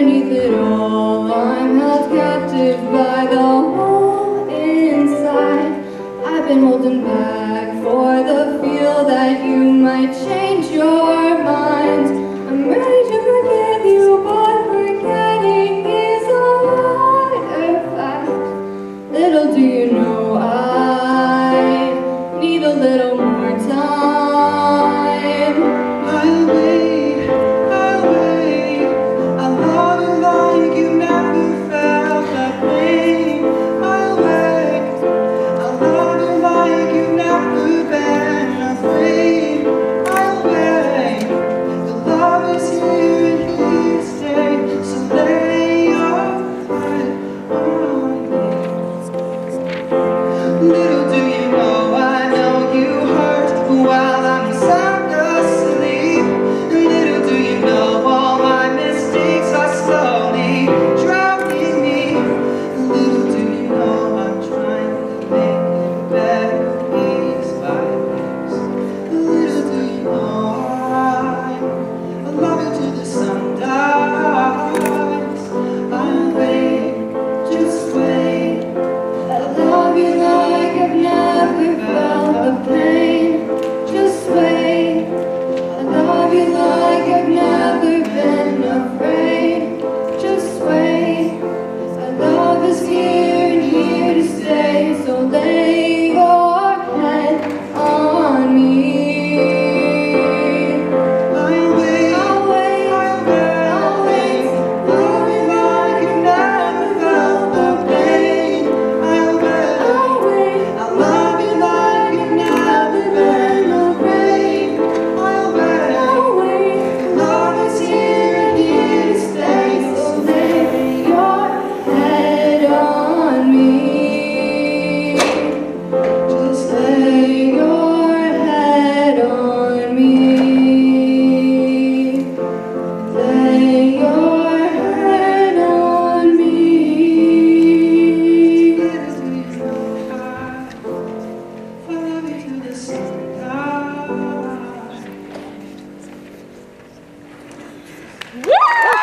underneath it all, I'm held captive by the hole inside. I've been holding back for the feel that you might change your mind. I'm ready to forgive you, but forgetting is a harder fact. Little do you know I need a little more time. I'll wait, I'll wait. I'll love you like you never felt that pain. I'll wait, I'll love you like you've never been afraid. I'll wait, the love is here and here to stay. So lay your head on me. Little do you know, I know you hurt while I'm sound asleep. Little do you know, all my mistakes are slowly drowning me. Little do you know, I'm trying to make it better piece by piece. Little do you know, I love you till the sun dies. I'll wait, just wait. I love you like I've never felt the pain. Just wait. I love you like I've never been afraid. Just wait. Our love is here and here to stay. So lay your head on me. I'll wait, I'll wait. I'll wait, I'll wait. love you like you've never felt the pain. I'll wait, I'll wait. I'll love you like you've never been afraid. I'll wait, I'll wait. love is here and here to stay. So lay your head on me. Just Lay your head on me. Lay your head on me. little do you know, I love you till the sun dies. Woo!